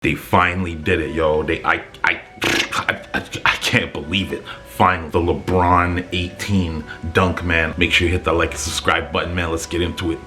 They finally did it, yo. I can't believe it. Finally, the LeBron 18 Dunkman. Make sure you hit that like and subscribe button, man. Let's get into it.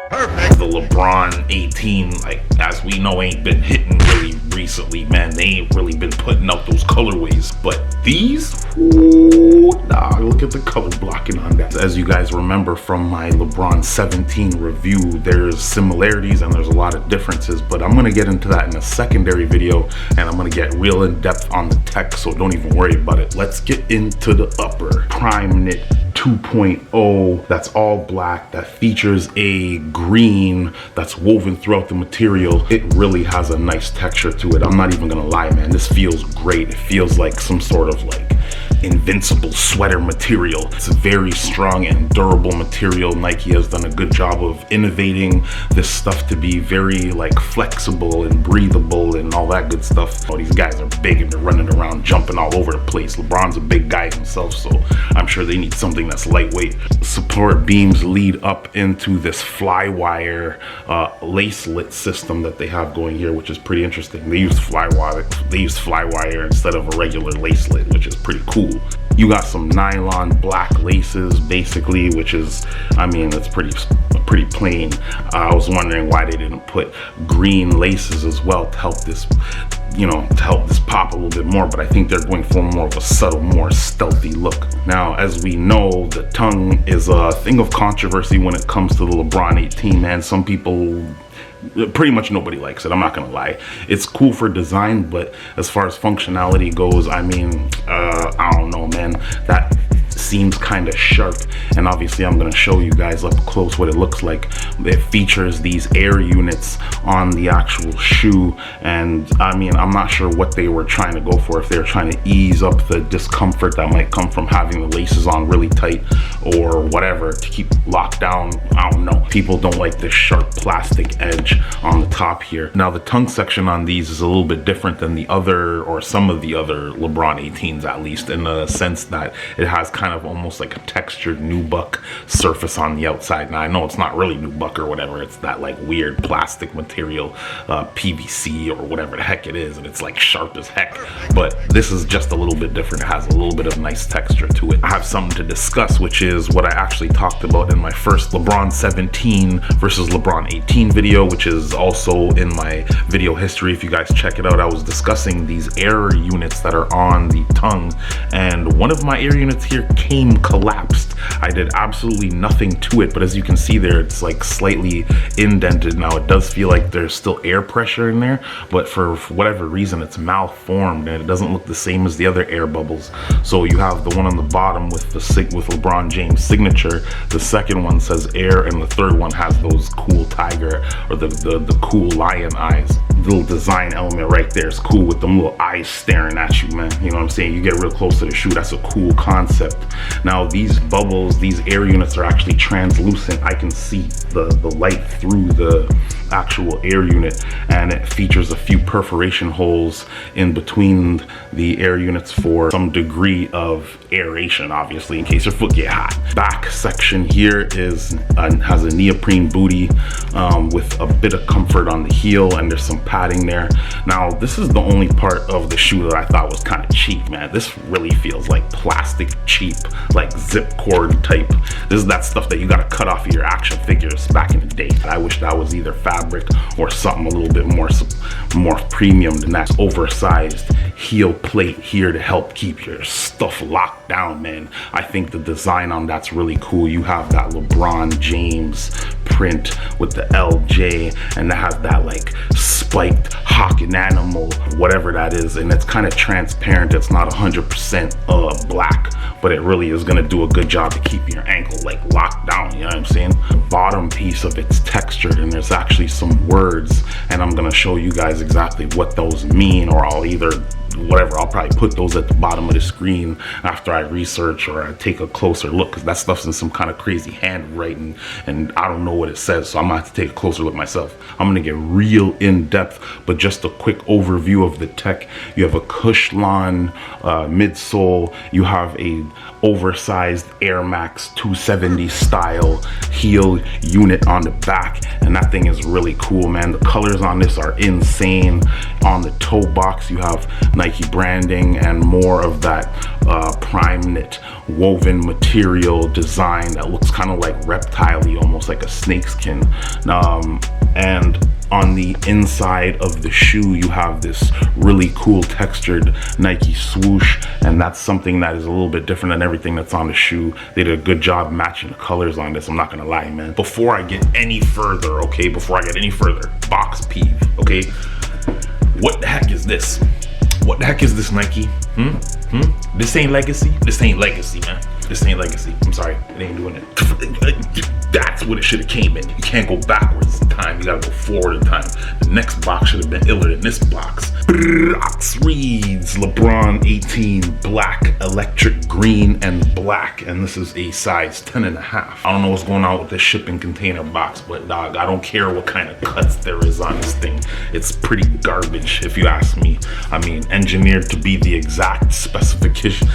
Perfect. The LeBron 18, like, as we know, ain't been hitting really recently, man. They ain't really been putting out those colorways, but these, ooh, nah, look at the color blocking on that. As you guys remember from my LeBron 17 review, there's similarities and there's a lot of differences, but I'm gonna get into that in a secondary video, and I'm gonna get real in depth on the tech, so don't even worry about it. Let's get into the upper. Prime Knit 2.0, that's all black, that features a green that's woven throughout the material. It really has a nice texture to it. I'm not even gonna lie, man, this feels great. It feels like some sort of like invincible sweater material. It's a very strong and durable material. Nike has done a good job of innovating this stuff to be very like flexible and breathable and all that good stuff. Oh, these guys are big and they're running around jumping all over the place. LeBron's a big guy himself, so I'm sure they need something that's lightweight. Support beams lead up into this flywire lacelet system that they have going here, which is pretty interesting. They use flywire instead of a regular lacelet, which is pretty cool. You got some nylon black laces basically, which is, I mean, it's pretty plain. I was wondering why they didn't put green laces as well to help this, you know, to help this pop a little bit more, but I think they're going for more of a subtle, more stealthy look. Now, as we know, the tongue is a thing of controversy when it comes to the LeBron 18, man. Some people, pretty much nobody likes it, I'm not gonna lie. It's cool for design, but as far as functionality goes, I mean, I don't know, man. That seems kind of sharp, and obviously I'm going to show you guys up close what it looks like. It features these air units on the actual shoe, and I mean, I'm not sure what they were trying to go for, if they were trying to ease up the discomfort that might come from having the laces on really tight or whatever to keep locked down. I don't know. People don't like this sharp plastic edge on the top here. Now, the tongue section on these is a little bit different than the other, or some of the other LeBron 18s at least, in the sense that it has kind of almost like a textured nubuck surface on the outside. Now, I know it's not really nubuck or whatever, it's that like weird plastic material, PVC or whatever the heck it is, and it's like sharp as heck, but this is just a little bit different. It has a little bit of nice texture to it. I have something to discuss, which is what I actually talked about in my first LeBron 17 versus LeBron 18 video, which is also in my video history. If you guys check it out, I was discussing these air units that are on the tongue, and one of my air units here came collapsed. I did absolutely nothing to it, but as you can see there, it's like slightly indented. Now, it does feel like there's still air pressure in there, but for whatever reason it's malformed and it doesn't look the same as the other air bubbles. So you have the one on the bottom with LeBron James signature, the second one says air, and the third one has those cool tiger or the cool lion eyes. Little design element right there is cool with them little eyes staring at you, man. You know what I'm saying? You get real close to the shoe, that's a cool concept. Now, these bubbles, these air units are actually translucent. I can see the light through the actual air unit, and it features a few perforation holes in between the air units for some degree of aeration, obviously, in case your foot get hot. Back section here is has a neoprene booty with a bit of comfort on the heel, and there's some padding there. Now, this is the only part of the shoe that I thought was kind of cheap, man. This really feels like plastic cheap, like zip cord type. This is that stuff that you gotta cut off of your action figures back in the day. I wish that was either fabric or something a little bit more premium than that. Oversized heel plate here to help keep your stuff locked down, man. I think the design on that's really cool. You have that LeBron James print with the LJ, and that has that like spiked hawk and animal, whatever that is, and it's kind of transparent. It's not 100% black, but it really is gonna do a good job to keep your ankle like locked down, you know what I'm saying? The bottom piece of it's textured, and there's actually some words, and I'm gonna show you guys exactly what those mean, or I'll either whatever, I'll probably put those at the bottom of the screen after I research or I take a closer look, because that stuff's in some kind of crazy handwriting and I don't know what it says, so I'm gonna have to take a closer look myself. I'm gonna get real in depth, but just a quick overview of the tech. You have a Cushlon midsole, you have a oversized Air Max 270 style heel unit on the back, and that thing is really cool, man. The colors on this are insane. On the toe box you have Nike branding and more of that prime knit woven material design that looks kind of like reptile-y, almost like a snakeskin. And on the inside of the shoe you have this really cool textured Nike swoosh, and that's something that is a little bit different than everything that's on the shoe. They did a good job matching the colors on this, I'm not gonna lie, man. Before I get any further, okay, box peeve, okay? What the heck is this? What the heck is this, Nike? This ain't legacy? This ain't legacy, man. This ain't legacy. I'm sorry, it ain't doing it. That's what it should have came in. You can't go backwards in time, you gotta go forward in time. The next box should have been iller than this box. Box reads LeBron 18 black, electric green, and black, and this is a size 10.5. I don't know what's going on with this shipping container box, but dog, I don't care what kind of cuts there is on this thing. It's pretty garbage if you ask me. I mean, engineered to be the exact specification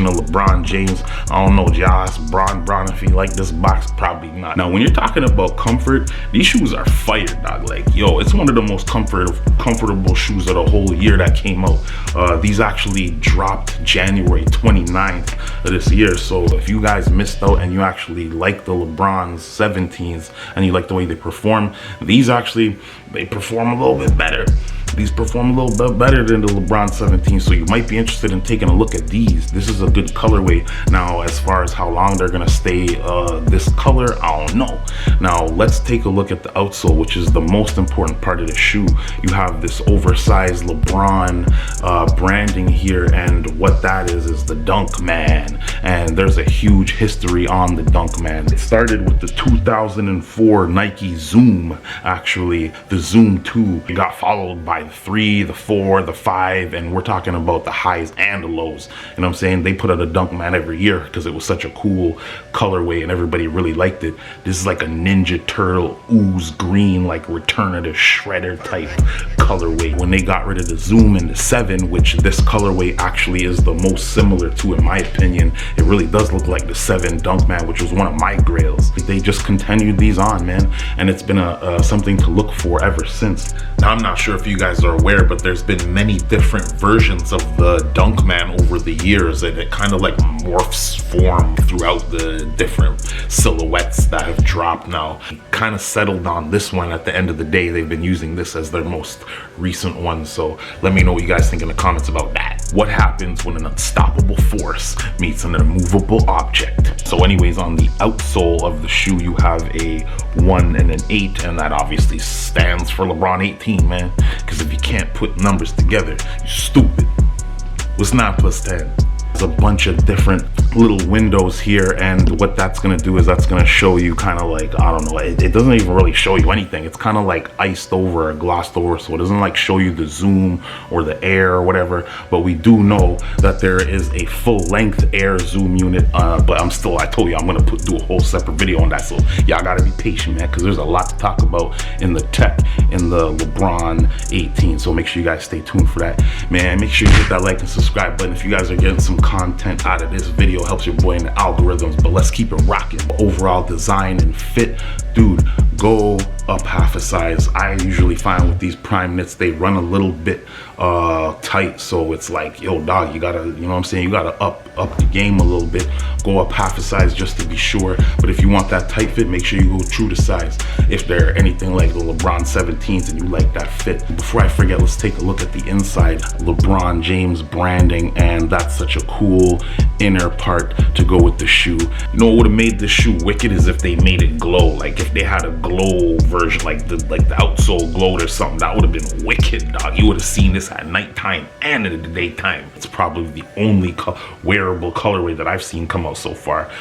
of LeBron James. I don't know, Josh, Bron, if you like this box, probably not. Now, when you're talking about comfort, these shoes are fire, dog. Like, yo, it's one of the most comfortable shoes of the whole year that came out. These actually dropped January 29th of this year. So if you guys missed out and you actually like the LeBron 17s and you like the way they perform, these actually, they perform a little bit better. These perform a little bit better than the LeBron 17, so you might be interested in taking a look at these. This is a good colorway. Now, as far as how long they're gonna stay this color, I don't know. Now, let's take a look at the outsole, which is the most important part of the shoe. You have this oversized LeBron branding here, and what that is the Dunkman. And there's a huge history on the Dunkman. It started with the 2004 Nike Zoom, actually, the Zoom 2. It got followed by the 3, the 4, the 5, and we're talking about the highs and the lows. You know what I'm saying? They put out a Dunkman every year because it was such a cool colorway and everybody really liked it. This is like a Ninja Turtle ooze green, like Return of the Shredder type colorway. When they got rid of the Zoom and the 7, which this colorway actually is the most similar to, in my opinion, it really does look like the 7 Dunkman, which was one of my grails. They just continued these on, man, and it's been something to look for ever since. Now, I'm not sure if you guys are aware, but there's been many different versions of the Dunkman over the years, and it kind of like morphs form throughout the different silhouettes that have dropped now. Kind of settled on this one at the end of the day. They've been using this as their most recent one, so let me know what you guys think in the comments about that. What happens when an unstoppable force meets an immovable object? So anyways, on the outsole of the shoe you have a 1 and an 8, and that obviously stands for LeBron 18, man, because if you can't put numbers together, you're stupid. What's 9 plus 10? There's a bunch of different little windows here, and what that's gonna do is that's gonna show you kind of like, I don't know, it doesn't even really show you anything. It's kind of like iced over or glossed over, so it doesn't like show you the zoom or the air or whatever. But we do know that there is a full-length air zoom unit, but I told you I'm gonna do a whole separate video on that, so y'all gotta be patient, man, because there's a lot to talk about in the tech in the LeBron 18, so make sure you guys stay tuned for that, man. Make sure you hit that like and subscribe button if you guys are getting some content out of this video. Helps your boy in the algorithms. But let's keep it rocking. Overall design and fit, dude, go up half a size. I usually find with these prime knits they run a little bit tight, so it's like, yo dog, you gotta, you know what I'm saying, you gotta up the game a little bit, go up half a size just to be sure. But if you want that tight fit, make sure you go true to size. If they're anything like the LeBron 17s and you like that fit. Before I forget, let's take a look at the inside. LeBron James branding, and that's such a cool inner part to go with the shoe. You know what would have made this shoe wicked is if they made it glow. Like if they had a glow version, like the outsole glowed or something, that would have been wicked, dog. You would have seen this at nighttime and in the daytime. It's probably the only wearable colorway that I've seen come out so far.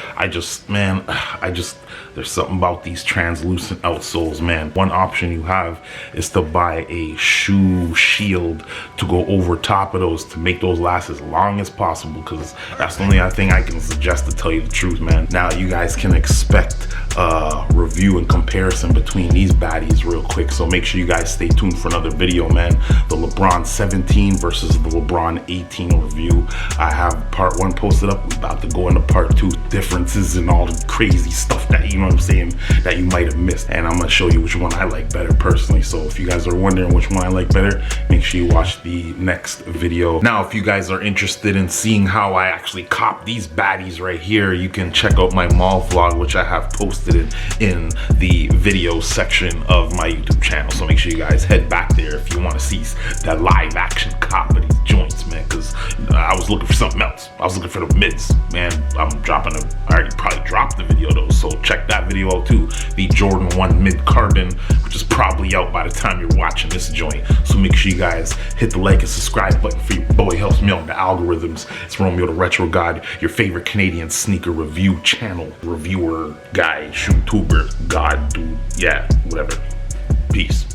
There's something about these translucent outsoles, man. One option you have is to buy a shoe shield to go over top of those to make those last as long as possible, because that's the only thing I can suggest, to tell you the truth, man. Now you guys can expect a review and comparison between these baddies real quick, so make sure you guys stay tuned for another video, man. The LeBron 17 versus the LeBron 18 review. I have part 1 posted up. We're about to go into part 2, differences and all the crazy stuff that, you know what I'm saying, that you might have missed, and I'm gonna show you which one I like better personally. So if you guys are wondering which one I like better, make sure you watch the next video. Now if you guys are interested in seeing how I actually cop these baddies right here, you can check out my mall vlog, which I have posted in the video section of my YouTube channel. So make sure you guys head back there if you want to see that live action cop of these joints, man, because I was looking for something else. I was looking for the mids, man. I already probably dropped the video though, so check that video out too. The Jordan 1 mid carbon, which is probably out by the time you're watching this joint. So make sure you guys hit the like and subscribe button for your boy. Helps me out in the algorithms. It's Romeo the Retro God, your favorite Canadian sneaker review channel, reviewer, guy, YouTuber, god, dude, yeah, whatever. Peace.